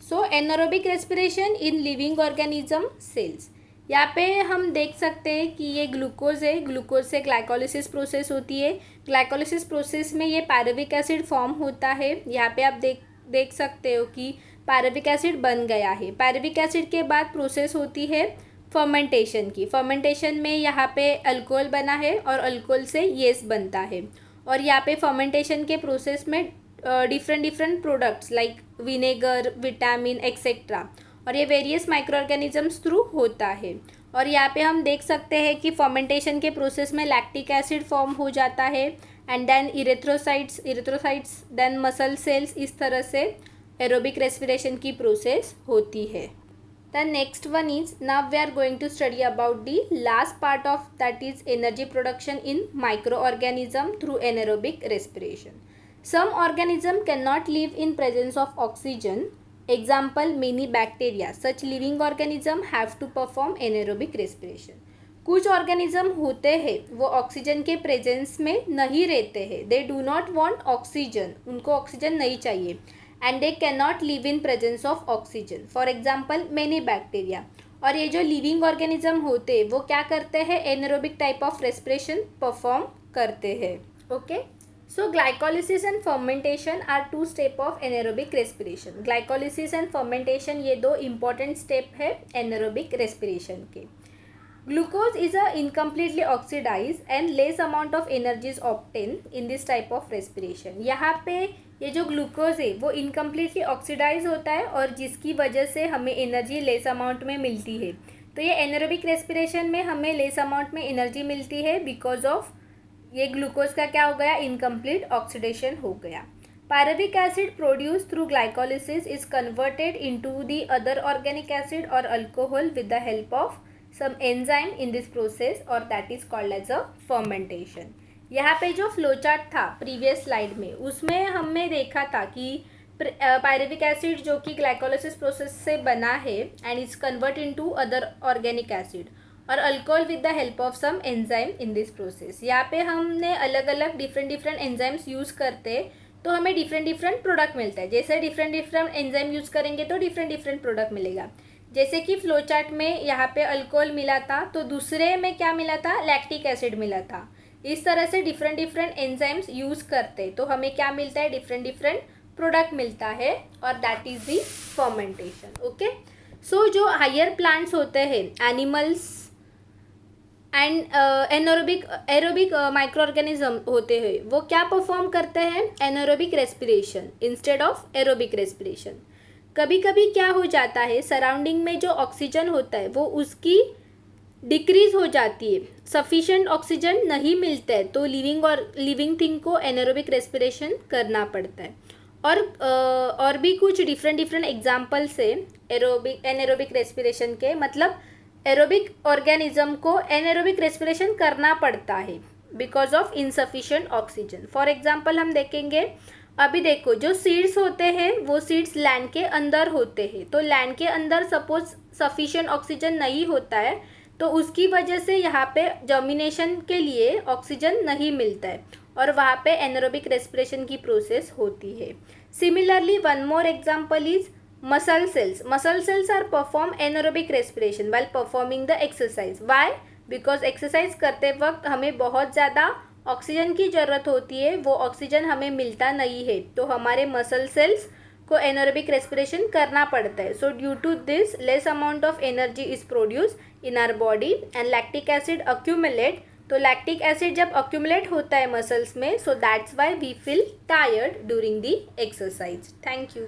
So anaerobic respiration in living organism cells. यहाँ पे हम देख सकते हैं कि ये ग्लूकोज है, ग्लूकोज से ग्लाइकोलिसिस प्रोसेस होती है। ग्लाइकोलिसिस प्रोसेस में ये पायरुविक एसिड फॉर्म होता है। यहाँ पे आप देख सकते हो कि पायरुविक एसिड बन गया है। पायरुविक एसिड के बाद प्रोसेस होती है फर्मेंटेशन की। फर्मेंटेशन में यहाँ पे अल्कोहल बना है, और अल्कोहल से येस्ट बनता है। और यहाँ पे फर्मेंटेशन के प्रोसेस में different products like vinegar, vitamin etcetera, और ये वेरियस माइक्रो ऑर्गेनिजम्स थ्रू होता है। और यहाँ पे हम देख सकते हैं कि फर्मेंटेशन के प्रोसेस में लैक्टिक एसिड फॉर्म हो जाता है, and then erythrocytes then muscle cells. इस तरह से एरोबिक रेस्पिरेशन की प्रोसेस होती है। The next one is, now we are going to study about the last part of that is energy production in micro organism through anaerobic respiration. Some organism can not live in presence of oxygen, example many bacteria, such living organism have to perform anaerobic respiration। कुछ organism होते हैं वो oxygen के presence में नहीं रहते हैं, they do not want oxygen, उनको ऑक्सीजन नहीं चाहिए, and they can not live in presence of oxygen, for example many bacteria. और ये जो लिविंग ऑर्गेनिज्म होते हैं वो क्या करते हैं? Anaerobic type of respiration perform करते हैं। Okay, so glycolysis and fermentation are two step of anaerobic respiration. Glycolysis and fermentation ये दो इंपॉर्टेंट स्टेप है एनारोबिक रेस्पिरेशन के। Glucose is a incompletely oxidise and less amount of energy is obtain in this type of respiration. यहाँ पे ये जो glucose है वो इनकम्प्लीटली ऑक्सीडाइज होता है, और जिसकी वजह से हमें एनर्जी लेस अमाउंट में मिलती है। तो ये एनारोबिक रेस्पिरेशन में हमें लेस अमाउंट में एनर्जी मिलती है बिकॉज ऑफ ये ग्लूकोज का क्या हो गया? इनकम्प्लीट ऑक्सीडेशन हो गया। Pyruvic acid produce through glycolysis is converted into the other organic acid और alcohol with the help of some enzyme in this process, और that is called as a fermentation. यहाँ पे जो फ्लो चार्ट था previous slide में, उसमें हमने देखा था कि पायरुविक एसिड जो कि ग्लाइकोलिसिस प्रोसेस से बना है and is convert into other organic acid, और alcohol with the help of some enzyme in this process. यहाँ पे हमने अलग अलग डिफरेंट एंजाइम्स यूज़ करते तो हमें डिफरेंट प्रोडक्ट मिलता है। जैसे डिफरेंट एंजाइम यूज़ करेंगे तो डिफरेंट प्रोडक्ट मिलेगा। जैसे कि फ्लो चार्ट में यहाँ पे अल्कोहल मिला था, तो दूसरे में क्या मिला था? लैक्टिक एसिड मिला था। इस तरह से डिफरेंट एंजाइम्स यूज़ करते तो हमें क्या मिलता है? डिफरेंट प्रोडक्ट मिलता है, और that is the fermentation. Okay, so जो हायर प्लांट्स होते हैं, animals and aerobic micro organism होते हैं, वो क्या परफॉर्म करते हैं? Anaerobic respiration instead of aerobic respiration. कभी कभी क्या हो जाता है, सराउंडिंग में जो ऑक्सीजन होता है वो उसकी डिक्रीज हो जाती है, सफिशेंट ऑक्सीजन नहीं मिलता है, तो लिविंग थिंग को एनारोबिक रेस्पिरेशन करना पड़ता है। और भी कुछ डिफरेंट एग्जाम्पल्स है एनारोबिक रेस्पिरेशन के। मतलब एरोबिक ऑर्गेनिज्म को एनारोबिक रेस्पिरेशन करना पड़ता है because of insufficient oxygen. For example हम देखेंगे, अभी देखो जो सीड्स होते हैं वो सीड्स लैंड के अंदर होते हैं, तो लैंड के अंदर सपोज सफिशिएंट ऑक्सीजन नहीं होता है तो उसकी वजह से यहाँ पे जर्मिनेशन के लिए ऑक्सीजन नहीं मिलता है और वहाँ पे एनारोबिक रेस्पिरेशन की प्रोसेस होती है। Similarly one more example is muscle cells. Muscle cells are perform anaerobic respiration while performing the exercise. Why? Because exercise करते वक्त हमें बहुत ज़्यादा ऑक्सीजन की ज़रूरत होती है, वो ऑक्सीजन हमें मिलता नहीं है, तो हमारे मसल सेल्स को एनारोबिक रेस्पिरेशन करना पड़ता है। So due to this less amount of energy is produce in our body and lactic acid accumulate. तो लैक्टिक एसिड जब अक्यूमुलेट होता है मसल्स में, so that's why we feel tired during the exercise. Thank you.